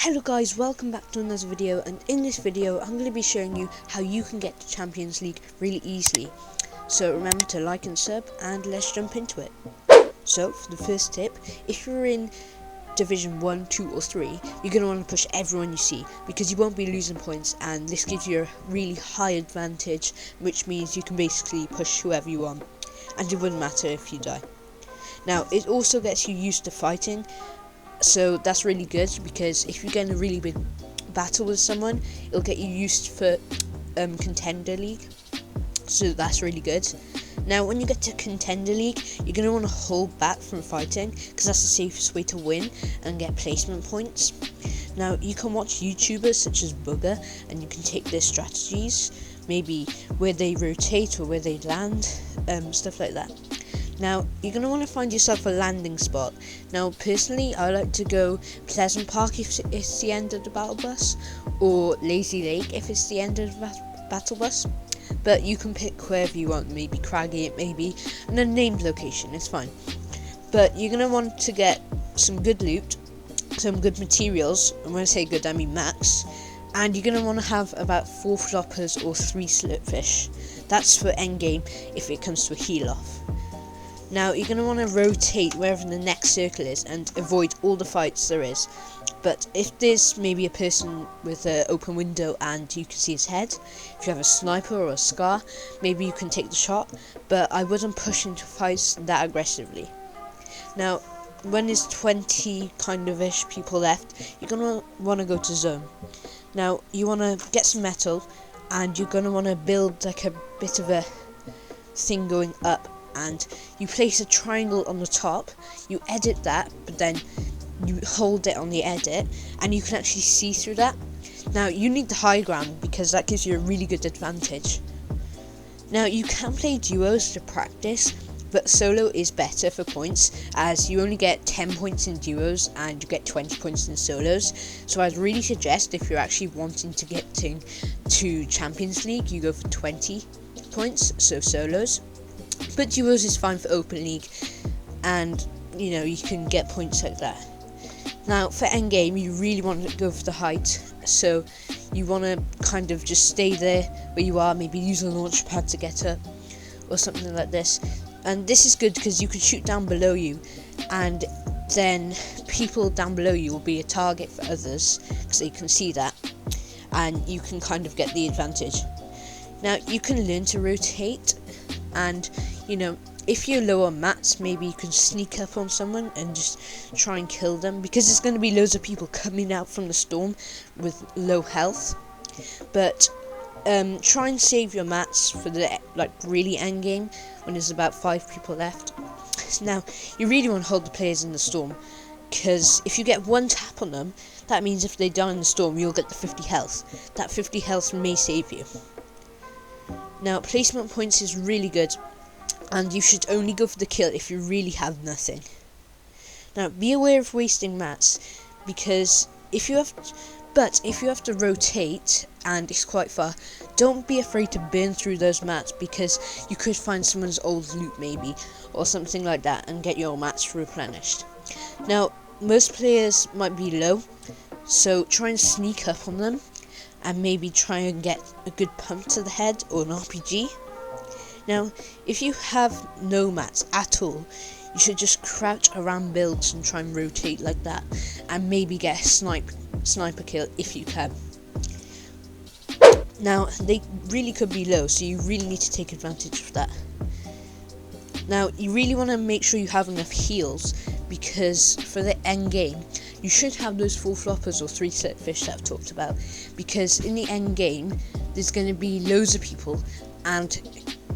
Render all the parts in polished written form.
Hello guys, welcome back to another video, and in this video I'm going to be showing you how you can get to Champions League really easily. So remember to like and sub, and let's jump into it. So for the first tip, if you're in Division 1, 2 or 3, you're going to want to push everyone you see, because you won't be losing points, and this gives you a really high advantage, which means you can basically push whoever you want, and it wouldn't matter if you die. Now it also gets you used to fighting. So that's really good, because if you get in a really big battle with someone, it'll get you used for Contender League. So that's really good. Now when you get to Contender League, you're going to want to hold back from fighting, because that's the safest way to win and get placement points. Now you can watch YouTubers such as Booger, and you can take their strategies, maybe where they rotate or where they land, stuff like that. Now, you're going to want to find yourself a landing spot. Now, personally, I like to go Pleasant Park if it's the end of the battle bus, or Lazy Lake if it's the end of the battle bus. But you can pick wherever you want, maybe Craggy, maybe an unnamed location, it's fine. But you're going to want to get some good loot, some good materials, and when I say good, I mean max. And you're going to want to have about 4 floppers or 3 slurpfish. That's for endgame if it comes to a heal off. Now you're going to want to rotate wherever the next circle is and avoid all the fights there is. But if there's maybe a person with an open window and you can see his head, if you have a sniper or a scar, maybe you can take the shot, but I wouldn't push into fights that aggressively. Now when there's 20 kind of ish people left, you're going to want to go to zone. Now you want to get some metal, and you're going to want to build like a bit of a thing going up, and you place a triangle on the top, you edit that, but then you hold it on the edit, and you can actually see through that. Now you need the high ground, because that gives you a really good advantage. Now you can play duos to practice, but solo is better for points, as you only get 10 points in duos and you get 20 points in solos. So I'd really suggest, if you're actually wanting to get to Champions League, you go for 20 points, so solos. But duos is fine for open league, and you can get points like that. Now for endgame, you really want to go for the height, so you want to kind of just stay there where you are, maybe use a launch pad to get up or something like this. And this is good because you can shoot down below you, and then people down below you will be a target for others, because they can see that, and you can kind of get the advantage. Now you can learn to rotate, and if you're low on mats, maybe you can sneak up on someone and just try and kill them, because there's going to be loads of people coming out from the storm with low health. But try and save your mats for the really end game, when there's about 5 people left. Now you really want to hold the players in the storm, because if you get one tap on them, that means if they die in the storm, you'll get the 50 health. That 50 health may save you. Now placement points is really good, and you should only go for the kill if you really have nothing. Now be aware of wasting mats, because if you have to rotate and it's quite far, don't be afraid to burn through those mats, because you could find someone's old loot maybe, or something like that, and get your mats replenished. Now most players might be low, so try and sneak up on them, and maybe try and get a good pump to the head or an RPG. Now if you have no mats at all, you should just crouch around builds and try and rotate like that, and maybe get a sniper kill if you can. Now they really could be low, so you really need to take advantage of that. Now you really want to make sure you have enough heals, because for the end game you should have those 4 floppers or 3 slurpfish that I've talked about, because in the end game there's going to be loads of people, and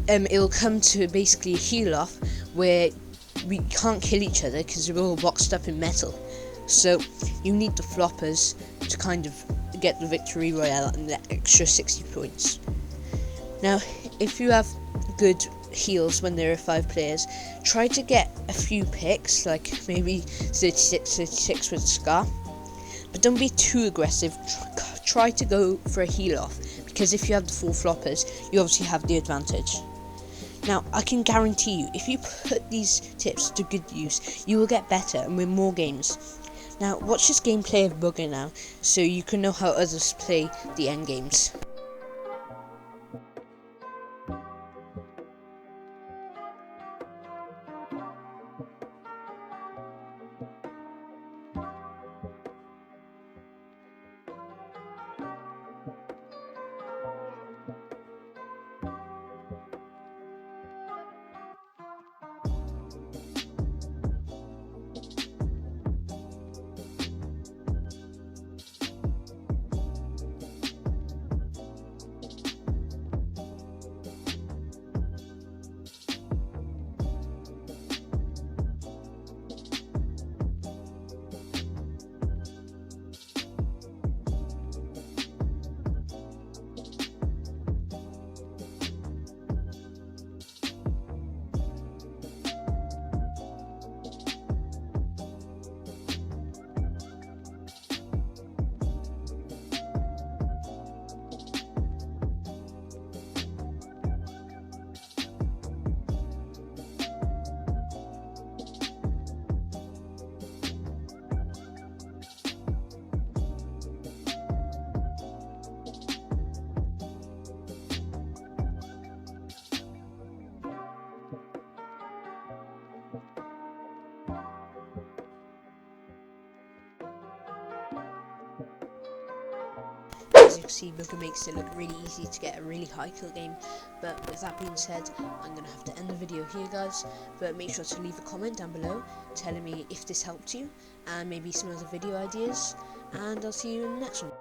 it'll come to basically a heal off where we can't kill each other because we're all boxed up in metal. So you need the floppers to kind of get the victory royale and the extra 60 points. Now if you have good heals when there are 5 players, try to get a few picks, like maybe 36 with Scar, but don't be too aggressive. Try to go for a heal off, because if you have the 4 floppers, you obviously have the advantage. Now I can guarantee you, if you put these tips to good use, you will get better and win more games. Now watch this gameplay of Bugger now, so you can know how others play the end games. As you can see, Booker makes it look really easy to get a really high kill game. But with that being said, I'm going to have to end the video here, guys. But make sure to leave a comment down below telling me if this helped you and maybe some other video ideas. And I'll see you in the next one.